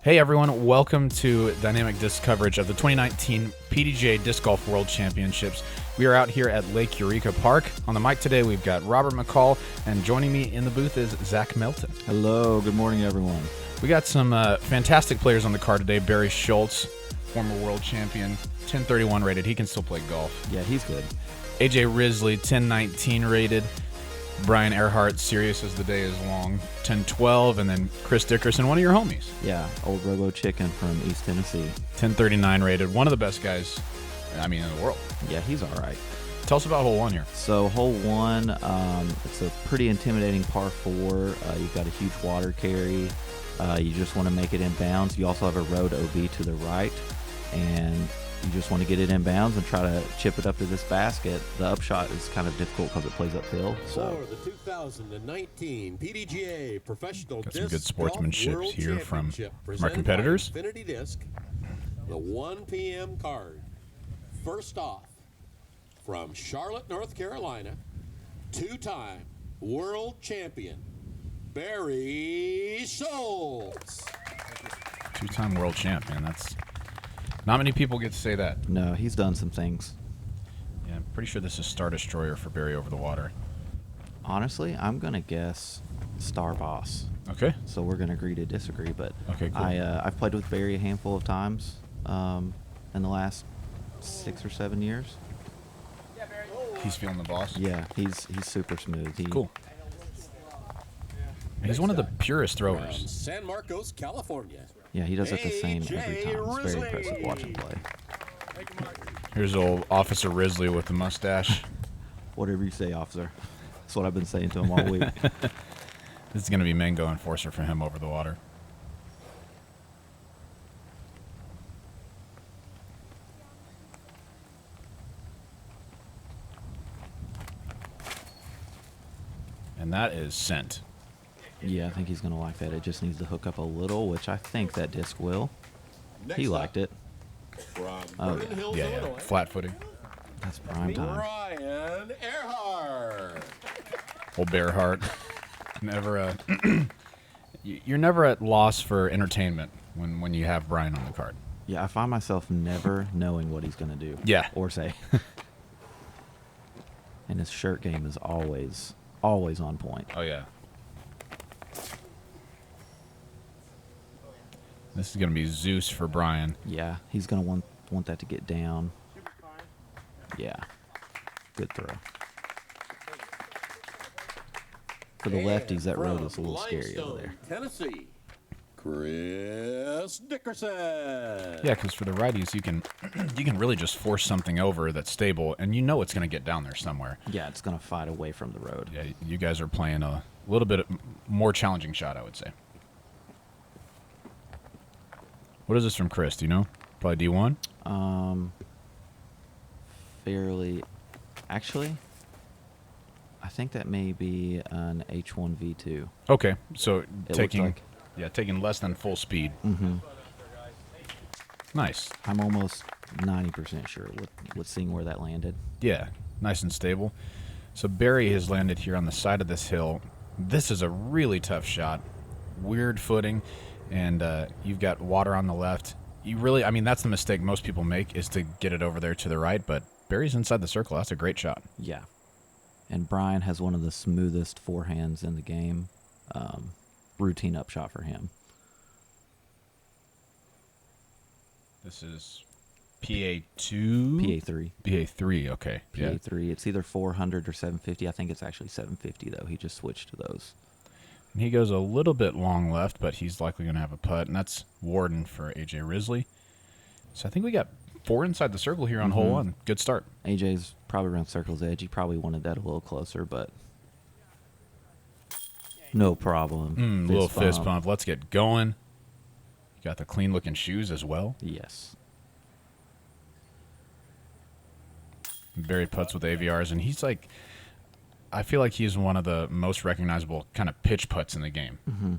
Hey everyone, welcome to Dynamic Disc coverage of the 2019 PDGA Disc Golf World Championships. We are out here at Lake Eureka Park. On the mic today, we've got Robert McCall, and joining me in the booth is Zach Melton. Hello, good morning everyone. We got some fantastic players on the card today. Barry Shultz, former world champion, 1031 rated. He can still play golf. Yeah, he's good. AJ Risley, 1019 rated. Brian Earhart, serious as the day is long, 1012, and then Chris Dickerson, one of your homies. Yeah, old Robo Chicken from East Tennessee. 1039 rated, one of the best guys, in the world. Yeah, he's all right. Tell us about hole one here. So hole one, it's a pretty intimidating par 4. You've got a huge water carry. You just want to make it in bounds. You also have a road OB to the right, and you just want to get it in bounds and try to chip it up to this basket. The upshot is kind of difficult because it plays uphill. So for the 2019 PDGA Professional got some Disc good sportsmanship Golf here World from Championship our presented competitors. by Infinity Disc, the 1 p.m. card. First off, from Charlotte, North Carolina, two-time world champion, Barry Shultz. Two-time world champ, man. That's not many people get to say that. no, he's done some things. Yeah, I'm pretty sure this is Star Destroyer for Barry over the water. Honestly, I'm going to guess Star Boss. Okay. So we're going to agree to disagree, but Okay, cool. I've played with Barry a handful of times in the last 6 or 7 years. He's feeling the boss. Yeah, he's super smooth. Cool. He's one of the purest From throwers. San Marcos, California. Yeah, he does it the same every AJ time. It's very Risley. impressive watching play. Here's old Officer Risley with the mustache. Whatever you say, officer. That's what I've been saying to him all week. This is going to be Mango Enforcer for him over the water. And that is sent. Yeah, I think he's going to like that. It just needs to hook up a little, which I think that disc will. He liked it. From Oh, Vernon yeah. Hills, Yeah, Illinois, flat footing. That's prime time. Brian Earhart. Old Bearheart. Never you're never at loss for entertainment when you have Brian on the card. Yeah, I find myself never knowing what he's going to do. Yeah. Or say. And his shirt game is always on point. Oh yeah. This is gonna be Zeus for Brian. Yeah, he's going to want that to get down. Yeah. Good throw. For the lefties, that road is a little scary over there. Tennessee, Chris Dickerson. Yeah, because for the righties, you can really just force something over that's stable, and you know it's gonna get down there somewhere. Yeah, it's going to fight away from the road. Yeah, you guys are playing a little bit more challenging shot, I would say. What is this from Chris? Do you know? Probably D1. Fairly. Actually, I think that may be an H1V2. Okay, so It taking looks taking less than full speed. Mm-hmm. Nice. I'm almost 90% sure with seeing where that landed. Yeah, nice and stable. So Barry has landed here on the side of this hill. This is a really tough shot. Weird footing, and you've got water on the left. That's the mistake most people make, is to get it over there to the right, but Barry's inside the circle. That's a great shot. Yeah. And Brian has one of the smoothest forehands in the game. Routine upshot for him. This is PA2? PA3. PA3, okay. Yeah. PA3. It's either 400 or 750. I think it's actually 750, though. He just switched to those. And he goes a little bit long left, but he's likely going to have a putt, and that's Warden for AJ Risley. So I think we got 4 inside the circle here on hole 1. Good start. AJ's probably around circle's edge. He probably wanted that a little closer, but no problem. Little fist bump. Let's get going. You got the clean-looking shoes as well. Yes. Barry putts with AVRs, and he's like, I feel like he's one of the most recognizable kind of pitch putts in the game. Mm-hmm.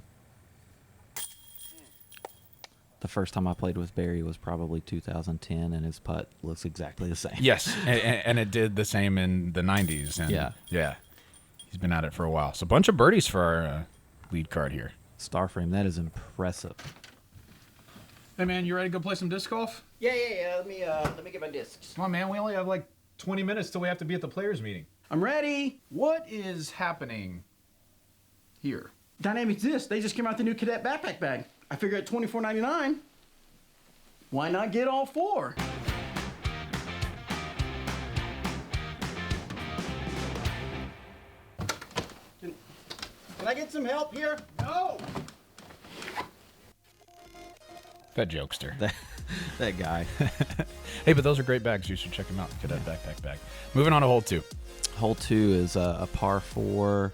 The first time I played with Barry was probably 2010, and his putt looks exactly the same. Yes, and it did the same in the 90s. And yeah. He's been at it for a while. So a bunch of birdies for our lead card here. Star frame, that is impressive. Hey, man, you ready to go play some disc golf? Yeah. Let me get my discs. Come on, man. We only have like 20 minutes till we have to be at the players' meeting. I'm ready. What is happening here? Dynamic Discs. They just came out with the new Cadet backpack bag. I figure at $24.99, why not get all 4? Can I get some help here? No! That jokester. That guy. Hey, but those are great bags. You should check them out. Cadet backpack bag. Moving on to hole 2. Hole 2 is a par 4.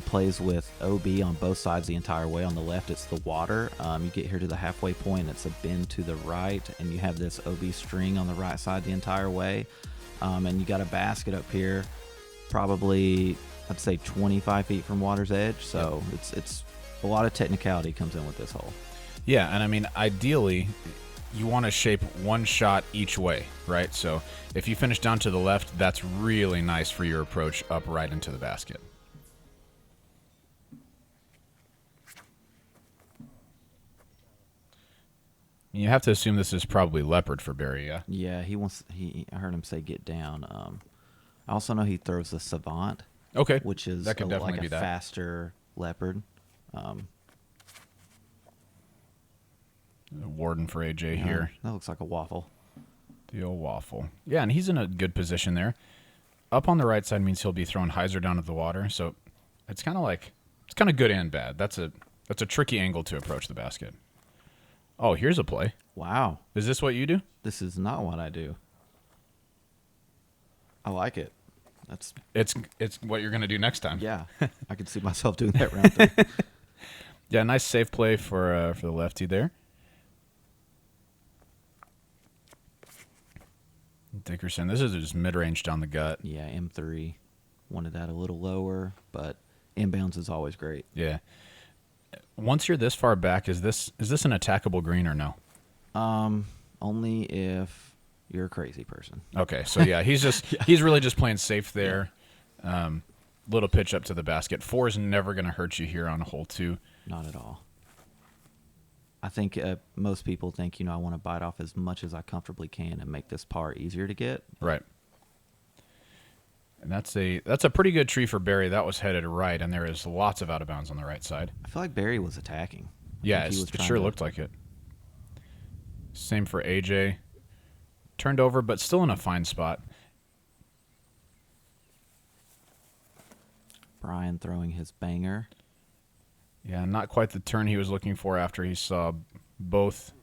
Plays with OB on both sides the entire way. On the left, it's the water. You get here to the halfway point, it's a bend to the right, and you have this OB string on the right side the entire way. And you got a basket up here, probably, I'd say 25 feet from water's edge. So it's a lot of technicality comes in with this hole. Yeah, and I mean, ideally, you want to shape one shot each way, right? So if you finish down to the left, that's really nice for your approach up right into the basket. You have to assume this is probably leopard for Barry, yeah? Yeah, I heard him say get down. I also know he throws the Savant. Okay. Which is that could definitely like be a that. faster leopard. Warden for AJ here. That looks like a waffle. The old waffle. Yeah, and he's in a good position there. Up on the right side means he'll be throwing hyzer down to the water, so it's kind of good and bad. That's a tricky angle to approach the basket. Oh, here's a play. Wow. Is this what you do? This is not what I do. I like it. It's what you're going to do next time. Yeah. I could see myself doing that round 3. Yeah, nice safe play for the lefty there. Dickerson, this is just mid-range down the gut. Yeah, M3. Wanted that a little lower, but inbounds is always great. Yeah. Once you're this far back, is this an attackable green or no? Only if you're a crazy person. Okay, so yeah, he's really just playing safe there. Little pitch up to the basket. 4 is never going to hurt you here on hole 2. Not at all. I think most people think, I want to bite off as much as I comfortably can and make this par easier to get. Right. And that's a pretty good tree for Barry. That was headed right, and there is lots of out of bounds on the right side. I feel like Barry was attacking. Yeah, it sure looked like it. Same for AJ. Turned over, but still in a fine spot. Brian throwing his banger. Yeah, not quite the turn he was looking for after he saw both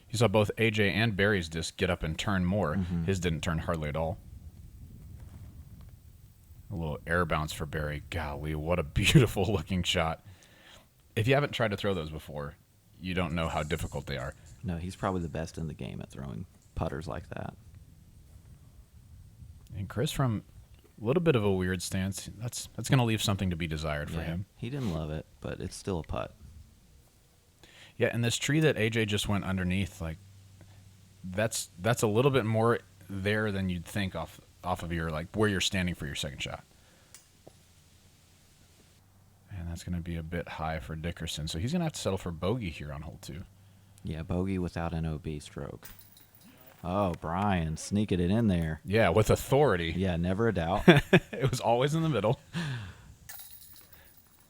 AJ and Barry's disc get up and turn more. Mm-hmm. His didn't turn hardly at all. A little air bounce for Barry. Golly, what a beautiful looking shot. If you haven't tried to throw those before, you don't know how difficult they are. No, he's probably the best in the game at throwing putters like that. And Chris, from a little bit of a weird stance, that's going to leave something to be desired for him. He didn't love it, but it's still a putt. Yeah, and this tree that AJ just went underneath, like that's a little bit more there than you'd think off of your, like, where you're standing for your second shot. And that's going to be a bit high for Dickerson. So he's going to have to settle for bogey here on hole 2. Yeah, bogey without an OB stroke. Oh, Brian, sneaking it in there. Yeah, with authority. Yeah, never a doubt. It was always in the middle.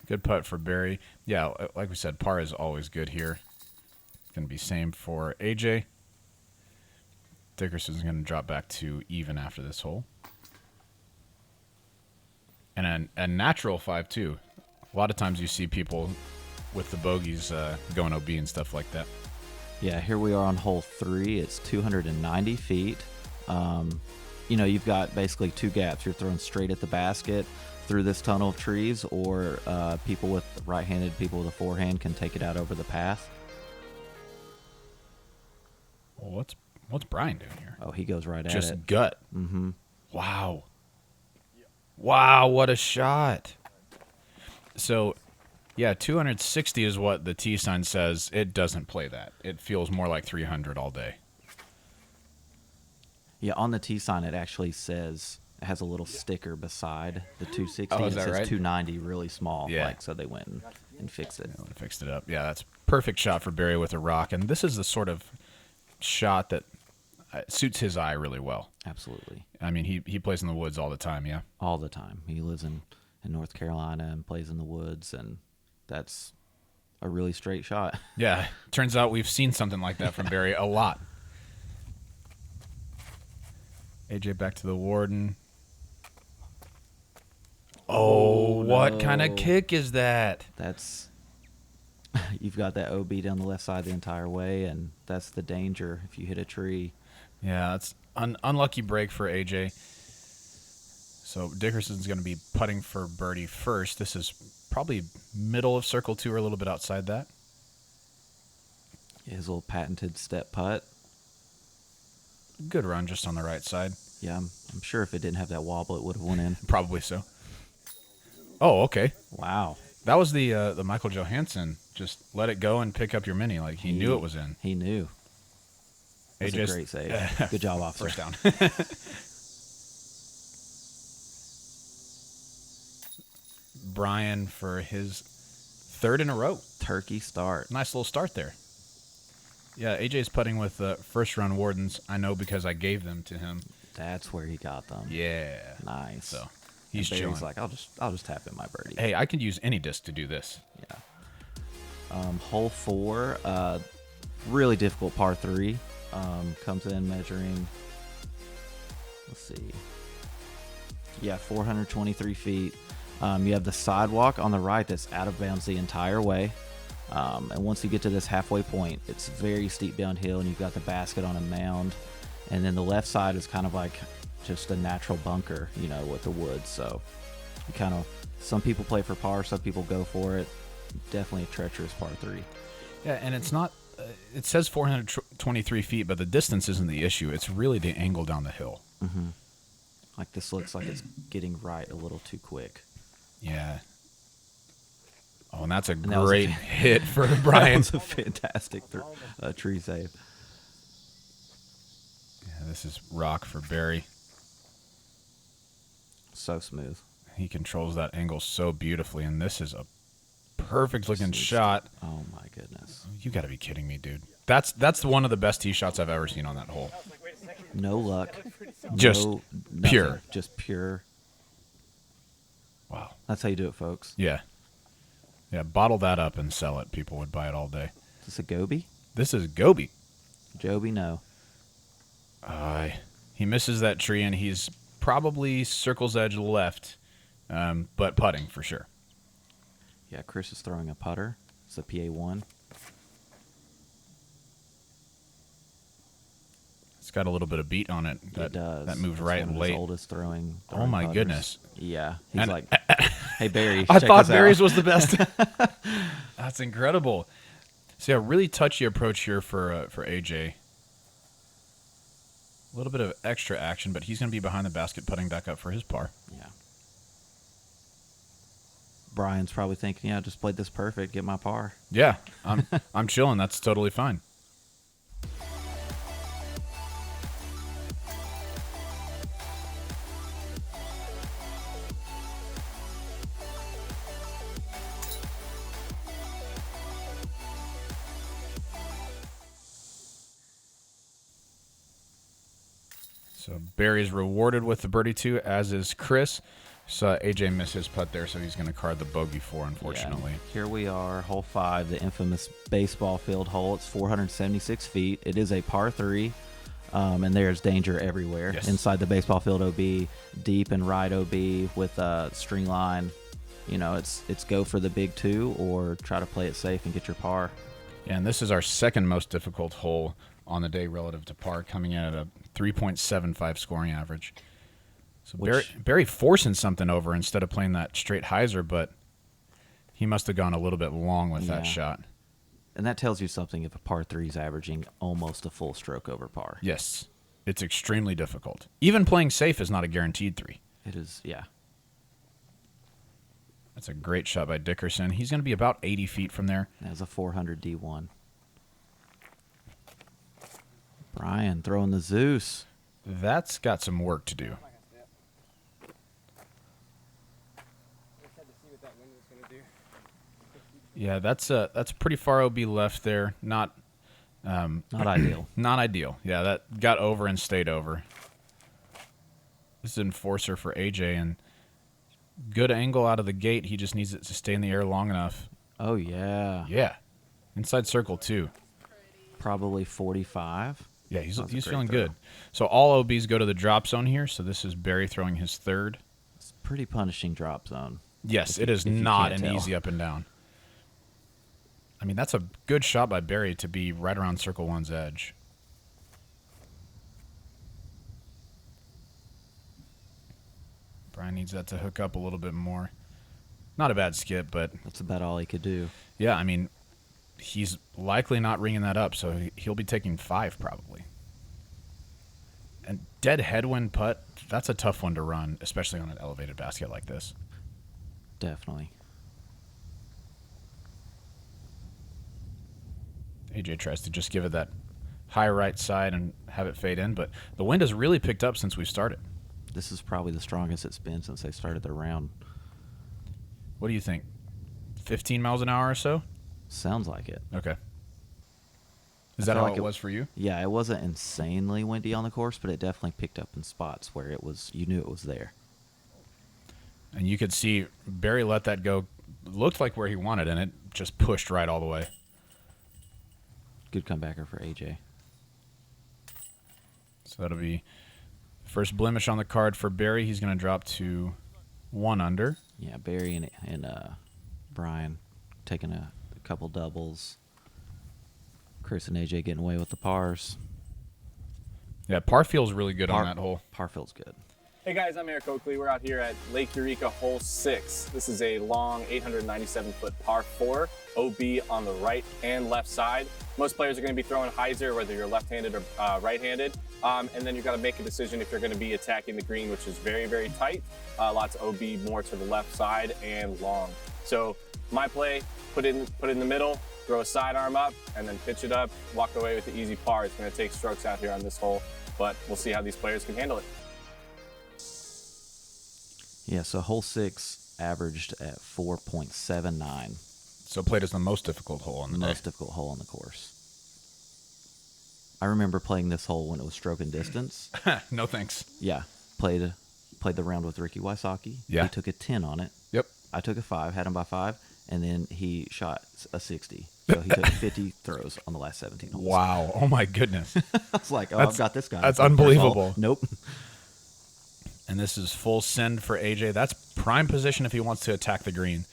Good putt for Barry. Yeah, like we said, par is always good here. It's going to be same for AJ. Dickerson's going to drop back to even after this hole. And a natural 5-2. A lot of times you see people with the bogeys going OB and stuff like that. Yeah, here we are on hole 3. It's 290 feet. You've got basically 2 gaps. You're throwing straight at the basket through this tunnel of trees, or people with right-handed, people with a forehand can take it out over the path. Well, what's Brian doing here? Oh, he goes right at it. Just gut. Mm-hmm. Wow. Wow, what a shot. So, yeah, 260 is what the T sign says. It doesn't play that. It feels more like 300 all day. Yeah, on the T sign, it actually says, it has a little sticker beside the 260. Oh, is it that says right? 290 really small. Yeah. So they went and fixed it. Fixed it up. Yeah, that's perfect shot for Barry with a rock, and this is the sort of shot that suits his eye really well. Absolutely. I mean, he plays in the woods all the time, yeah? All the time. He lives in North Carolina and plays in the woods, and that's a really straight shot. Yeah, turns out we've seen something like that from Barry a lot. AJ back to the Warden. Oh, what kind of kick is that? That's you've got that OB down the left side the entire way, and that's the danger if you hit a tree. Yeah, that's unlucky break for AJ. So Dickerson's going to be putting for birdie first. This is probably middle of circle 2 or a little bit outside that. His little patented step putt. Good run just on the right side. Yeah, I'm sure if it didn't have that wobble, it would have went in. Probably so. Oh, okay. Wow. That was the Michael Johansson. Just let it go and pick up your mini. Like he knew it was in. He knew. That's a great save. Good job, officer. First down. Brian for his 3rd in a row. Turkey start. Nice little start there. Yeah, AJ's putting with first run Wardens. I know because I gave them to him. That's where he got them. Yeah. Nice. So he's and Barry's chilling. like, I'll just tap in my birdie. Hey, I could use any disc to do this. Yeah. Hole 4, really difficult par 3. Comes in measuring, let's see, 423 feet. You have the sidewalk on the right that's out of bounds the entire way. And once you get to this halfway point, it's very steep downhill, and you've got the basket on a mound. And then the left side is kind of like just a natural bunker, with the woods. So you kind of, some people play for par, some people go for it. Definitely a treacherous par 3. Yeah, and it's not, it says 423 feet, but the distance isn't the issue. It's really the angle down the hill. Mm-hmm. Like this looks like it's getting right a little too quick. Yeah. Oh, and that's a great hit for Brian. That was a fantastic tree save. Yeah, this is rock for Barry. So smooth. He He controls that angle so beautifully, and this is a perfect looking shot. Oh my goodness. You got to be kidding me, dude. That's one of the best tee shots I've ever seen on that hole. No luck. Just pure. Nothing. Just pure. Wow. That's how you do it, folks. Yeah. Yeah, bottle that up and sell it. People would buy it all day. Is this a Goby? This is Goby. Joby, no. He misses that tree, and he's probably circle's edge left, but putting for sure. Yeah, Chris is throwing a putter. It's a PA1. It's got a little bit of beat on it. It does. That moved That's right one and of his late. oldest throwing Oh my putters. goodness. Yeah. He's And- like, hey, Barry, I check thought this out." Barry's was the best. That's incredible. So, yeah, really touchy approach here for AJ. A little bit of extra action, but he's going to be behind the basket putting back up for his par. Yeah. Brian's probably thinking, yeah, just played this perfect, get my par. Yeah, I'm chilling. That's totally fine. So Barry's rewarded with the birdie 2, as is Chris. So AJ missed his putt there, so he's going to card the bogey 4, unfortunately. Yeah. Here we are, hole 5, the infamous baseball field hole. It's 476 feet. It is a par 3, and there's danger everywhere. Yes. Inside the baseball field OB, deep and right OB with a string line. You know, it's go for the big 2 or try to play it safe and get your par. Yeah, and this is our second most difficult hole on the day relative to par, coming in at a 3.75 scoring average. So Barry forcing something over instead of playing that straight hyzer, but he must have gone a little bit long with that shot. And that tells you something if a par 3 is averaging almost a full stroke over par. Yes, it's extremely difficult. Even playing safe is not a guaranteed 3. It is, yeah. That's a great shot by Dickerson. He's going to be about 80 feet from there. That's a 400 D1. Brian throwing the Zeus. That's got some work to do. Yeah, that's pretty far OB left there. Not ideal. Not ideal. Yeah, that got over and stayed over. This is enforcer for AJ, and good angle out of the gate. He just needs it to stay in the air long enough. Oh, yeah. Yeah. Inside circle, too. Probably 45. Yeah, he's That's a great feeling throw. good. So all OBs go to the drop zone here. So this is Barry throwing his third. It's a pretty punishing drop zone. Yes, If it you- is if you not can't an tell. easy up and down. I mean, that's a good shot by Barry to be right around circle one's edge. Brian needs that to hook up a little bit more. Not a bad skip, but That's about all he could do. yeah, I mean, he's likely not ringing that up, so he'll be taking 5 probably. And dead headwind putt, that's a tough one to run, especially on an elevated basket like this. Definitely. AJ tries to just give it that high right side and have it fade in, but the wind has really picked up since we've started. This is probably the strongest it's been since they started the round. What do you think? 15 miles an hour or so? Sounds like it. Okay. Is I that feel how like it was for you? Yeah, it wasn't insanely windy on the course, but it definitely picked up in spots where you knew it was there. And you could see Barry let that go. Looked like where he wanted, and it just pushed right all the way. Good comebacker for AJ. So that'll be first blemish on the card for Barry. He's going to drop to 1 under. Yeah, Barry and Brian taking a couple doubles. Chris and AJ getting away with the pars. Yeah, par feels really good on that hole. Par feels good. Hey guys, I'm Eric Oakley. We're out here at Lake Eureka, hole 6. This is a long 897-foot par 4, OB on the right and left side. Most players are going to be throwing hyzer, whether you're left-handed or right-handed. And then you've got to make a decision if you're going to be attacking the green, which is very, very tight. Lots of OB more to the left side and long. So my play, put it in the middle, throw a sidearm up, and then pitch it up, walk away with the easy par. It's going to take strokes out here on this hole, but we'll see how these players can handle it. Yeah, so hole 6 averaged at 4.79. So played as the most difficult hole on the Most day. difficult hole on the course. I remember playing this hole when it was stroke and distance. No thanks. Yeah, played the round with Ricky Wysocki. Yeah. He took a 10 on it. Yep. I took a 5, had him by 5, and then he shot a 60. So he took 50 throws on the last 17 holes. Wow. Oh, my goodness. I was like, oh, That's- I've got this guy. that's First hole. unbelievable. Nope. And this is full send for AJ. That's prime position if he wants to attack the green.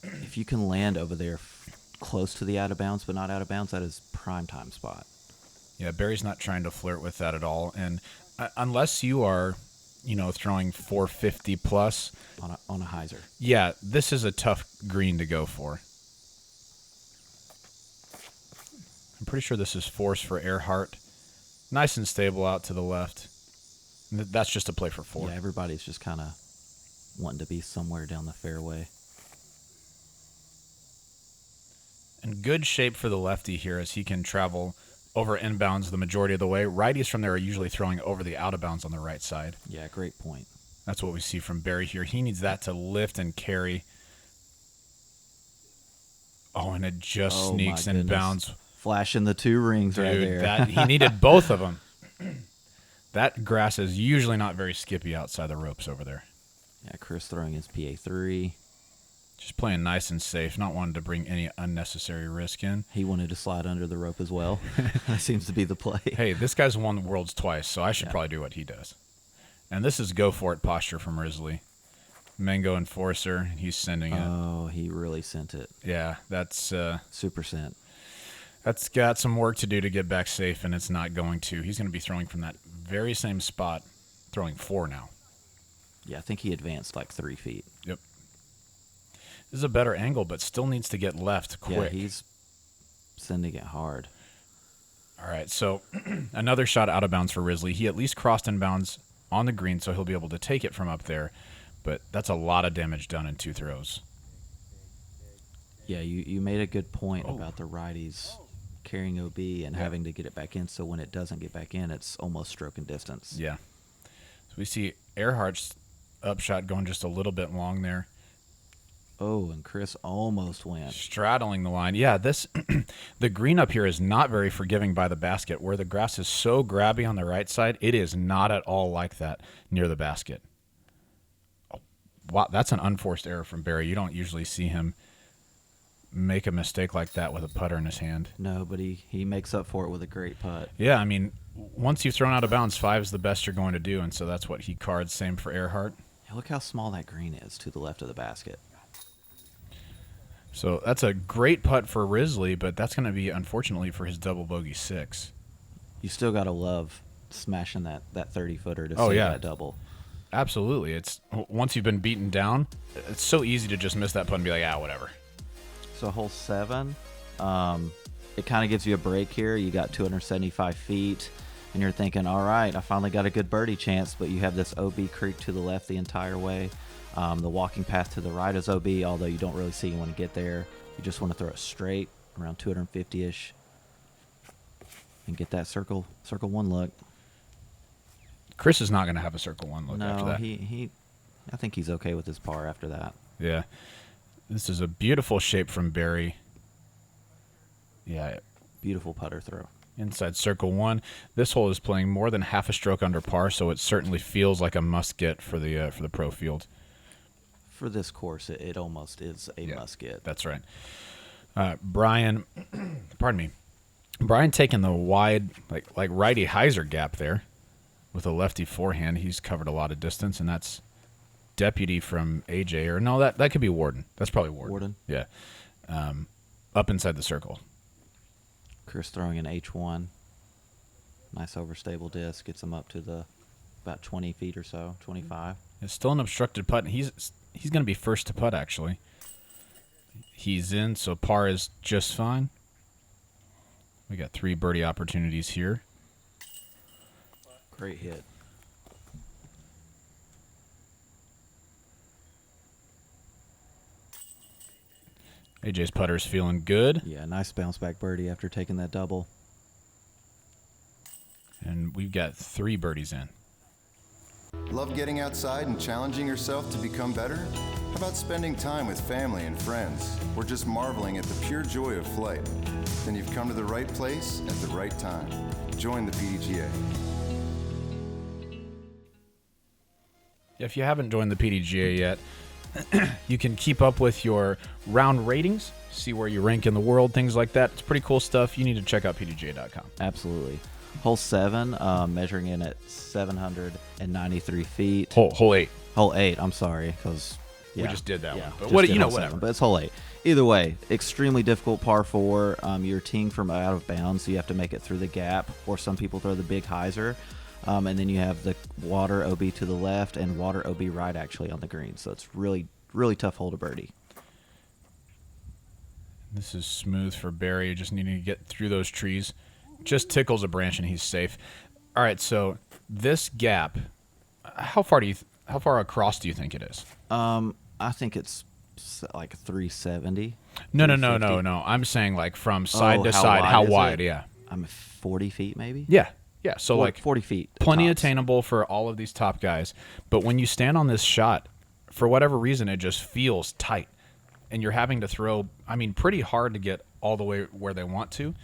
If you can land over there close to the out of bounds, but not out of bounds, that is prime time spot. Yeah, Barry's not trying to flirt with that at all. And unless you are, throwing 450 plus, On a hyzer. yeah, this is a tough green to go for. I'm pretty sure this is force for Earhart. Nice and stable out to the left. That's just a play for 4. Yeah, everybody's just kind of wanting to be somewhere down the fairway. And good shape for the lefty here as he can travel over inbounds the majority of the way. Righties from there are usually throwing over the out of bounds on the right side. Yeah, great point. That's what we see from Barry here. He needs that to lift and carry. Oh, and it just Oh, sneaks my and goodness. bounds. Flashing the 2 rings right Dude, there. he needed both of them. That grass is usually not very skippy outside the ropes over there. Yeah, Chris throwing his PA3. Just playing nice and safe, not wanting to bring any unnecessary risk in. He wanted to slide under the rope as well. That seems to be the play. Hey, this guy's won the Worlds twice, so I should Yeah. probably do what he does. And this is go for it posture from Risley. Mango Enforcer, he's sending it. Oh, he really sent it. Yeah, that's Super sent. that's got some work to do to get back safe, and it's not going to. He's going to be throwing from that very same spot, throwing 4 now. Yeah, I think he advanced like 3 feet. Yep. This is a better angle, but still needs to get left quick. Yeah, he's sending it hard. All right, so another shot out of bounds for Risley. He at least crossed in bounds on the green, so he'll be able to take it from up there. But that's a lot of damage done in 2 throws. Yeah, you made a good point Oh. about the righties carrying OB and having to get it back in, so when it doesn't get back in, it's almost stroke and distance. Yeah. So we see Earhart's upshot going just a little bit long there. Oh, and Chris almost went. Straddling the line. Yeah, this the green up here is not very forgiving by the basket. Where the grass is so grabby on the right side, it is not at all like that near the basket. Oh, wow, that's an unforced error from Barry. You don't usually see him make a mistake like that with a putter in his hand. No, but he makes up for it with a great putt. Yeah, I mean, once you've thrown out of bounds, 5 is the best you're going to do, and so that's what he cards. Same for Earhart. Yeah, look how small that green is to the left of the basket. So that's a great putt for Risley, but that's going to be, unfortunately, for his double bogey 6. You still got to love smashing that 30-footer to Oh, save yeah. that double. Absolutely. It's once you've been beaten down, it's so easy to just miss that putt and be like, whatever. So hole 7, it kind of gives you a break here. You got 275 feet, and you're thinking, all right, I finally got a good birdie chance, but you have this OB creek to the left the entire way. The walking path to the right is OB, although you don't really see you when you get there. You just want to throw it straight around 250-ish and get that circle 1 look. Chris is not going to have a circle 1 look after No, that. I think he's okay with his par after that. Yeah. This is a beautiful shape from Barry. Yeah, Beautiful putter throw. inside circle 1. This hole is playing more than half a stroke under par, so it certainly feels like a must-get for the pro field. For this course, it almost is a must get. That's right. Brian, pardon me. Brian taking the wide, like righty hyzer gap there with a lefty forehand. He's covered a lot of distance, and that's Deputy from AJ. Or no, that could be Warden. That's probably Warden. Warden? Yeah. Up inside the circle. Chris throwing an H1. Nice overstable disc. Gets him up to the about 20 feet or so, 25. It's still an obstructed putt. He's going to be first to putt, actually. He's in, so par is just fine. We got 3 birdie opportunities here. Great hit. AJ's putter's feeling good. Yeah, nice bounce back birdie after taking that double. And we've got 3 birdies in. Love getting outside and challenging yourself to become better? How about spending time with family and friends, or just marveling at the pure joy of flight? Then you've come to the right place at the right time. Join the PDGA. If you haven't joined the PDGA yet, you can keep up with your round ratings, see where you rank in the world, things like that. It's pretty cool stuff. You need to check out PDGA.com. Absolutely. Hole 7, measuring in at 793 feet. Hole 8. Hole 8, I'm sorry, because We just did that one. But just what, did you know, hole 7, whatever. but it's hole 8. Either way, extremely difficult par 4. You're teeing from out of bounds, so you have to make it through the gap, or some people throw the big hyzer. And then you have the water OB to the left and water OB right, actually, on the green. So it's really, really tough hole to birdie. This is smooth for Barry, just needing to get through those trees. Just tickles a branch and he's safe. All right, so this gap, how far across do you think it is? I think it's like 370. No. 350. I'm saying like from side to how side, wide how is wide? it? Yeah. I'm 40 feet maybe? Yeah. So like 40 feet. plenty tops. attainable for all of these top guys. But when you stand on this shot, for whatever reason, it just feels tight. And you're having to throw, pretty hard to get all the way where they want to.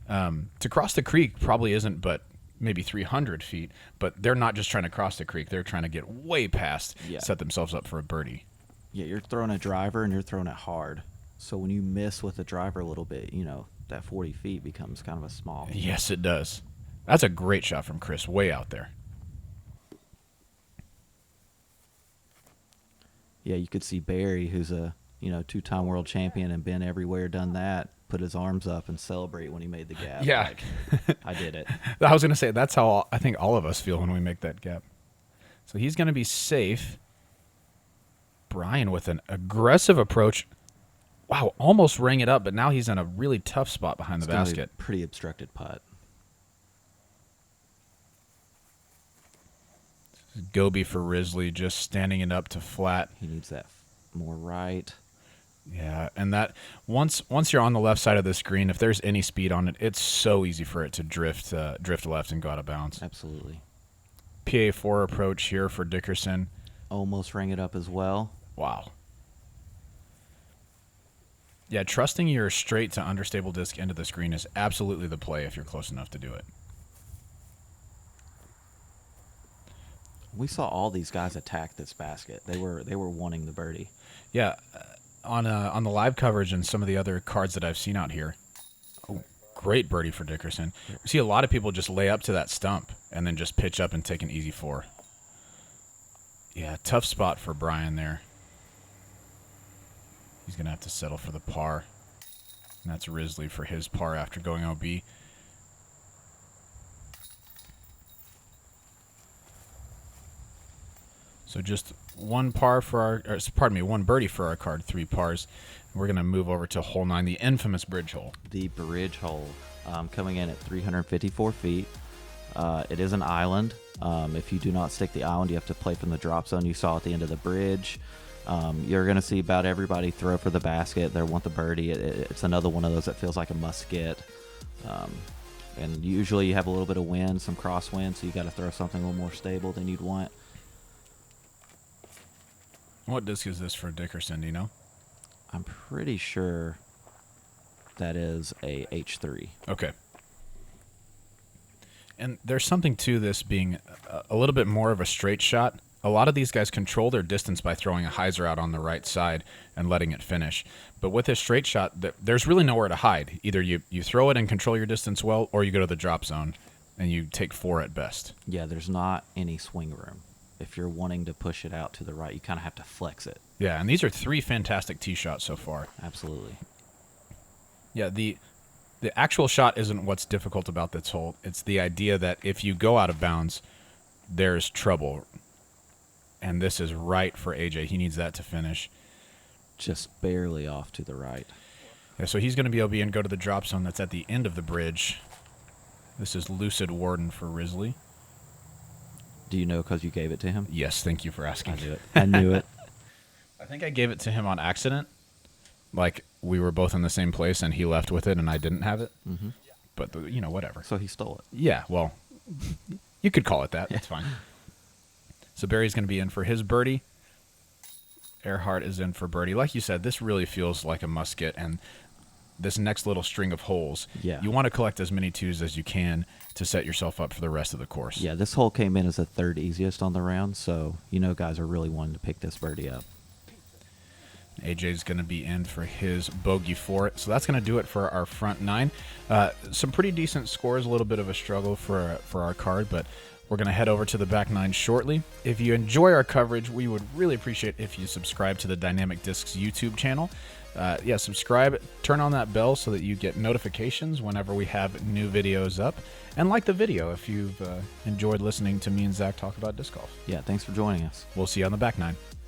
To cross the creek probably isn't but maybe 300 feet, but they're not just trying to cross the creek. They're trying to get way past, set themselves up for a birdie. Yeah, you're throwing a driver and you're throwing it hard. So when you miss with the driver a little bit, that 40 feet becomes kind of a small. Yes, it does. That's a great shot from Chris, way out there. Yeah, you could see Barry, who's a 2-time world champion and been everywhere, done that, put his arms up and celebrate when he made the gap. Yeah. Like, I did it. I was going to say, that's how I think all of us feel when we make that gap. So he's going to be safe. Brian with an aggressive approach. Wow, almost rang it up, but now he's in a really tough spot behind the It's gonna be a basket. pretty obstructed putt. Goby for Risley, just standing it up to flat. He needs that more right. Yeah, and that once you're on the left side of this green, if there's any speed on it, it's so easy for it to drift left and go out of bounds. Absolutely. PA4 approach here for Dickerson. Almost rang it up as well. Wow. Yeah, trusting your straight to understable disc into the screen is absolutely the play if you're close enough to do it. We saw all these guys attack this basket. They were wanting the birdie. Yeah, on the live coverage and some of the other cards that I've seen out here, great birdie for Dickerson. We see a lot of people just lay up to that stump and then just pitch up and take an easy 4. Yeah, tough spot for Brian there. He's going to have to settle for the par. And that's Risley for his par after going OB. So just one par for one birdie for our card, 3 pars. We're going to move over to hole 9, the infamous bridge hole. The bridge hole, coming in at 354 feet. It is an island. If you do not stick the island, you have to play from the drop zone you saw at the end of the bridge. You're going to see about everybody throw for the basket. They want the birdie. It's another one of those that feels like a must get. And usually you have a little bit of wind, some crosswind, so you got to throw something a little more stable than you'd want. What disc is this for Dickerson, do you know? I'm pretty sure that is a H3. Okay. And there's something to this being a little bit more of a straight shot. A lot of these guys control their distance by throwing a hyzer out on the right side and letting it finish. But with this straight shot, there's really nowhere to hide. Either you throw it and control your distance well, or you go to the drop zone and you take 4 at best. Yeah, there's not any swing room. If you're wanting to push it out to the right, you kind of have to flex it. Yeah, and these are 3 fantastic tee shots so far. Absolutely. Yeah, the actual shot isn't what's difficult about this hole. It's the idea that if you go out of bounds, there's trouble. And this is right for AJ. He needs that to finish. Just barely off to the right. Yeah, so he's going to be OB and go to the drop zone that's at the end of the bridge. This is Lucid Warden for Risley. Do you know because you gave it to him? Yes, thank you for asking. I knew it. I knew it. I think I gave it to him on accident. Like, we were both in the same place, and he left with it, and I didn't have it. Mm-hmm. But, whatever. So he stole it. Yeah, well, you could call it that. It's fine. So Barry's going to be in for his birdie. Earhart is in for birdie. Like you said, this really feels like a must get, and this next little string of holes, you want to collect as many 2s as you can to set yourself up for the rest of the course. Yeah, this hole came in as the 3rd easiest on the round, so guys are really wanting to pick this birdie up. AJ's going to be in for his bogey 4. So that's going to do it for our front 9. Some pretty decent scores, a little bit of a struggle for our card, but we're going to head over to the back 9 shortly. If you enjoy our coverage, we would really appreciate if you subscribe to the Dynamic Discs YouTube channel. Subscribe, turn on that bell so that you get notifications whenever we have new videos up. And like the video if you've enjoyed listening to me and Zach talk about disc golf. Yeah, thanks for joining us. We'll see you on the back 9.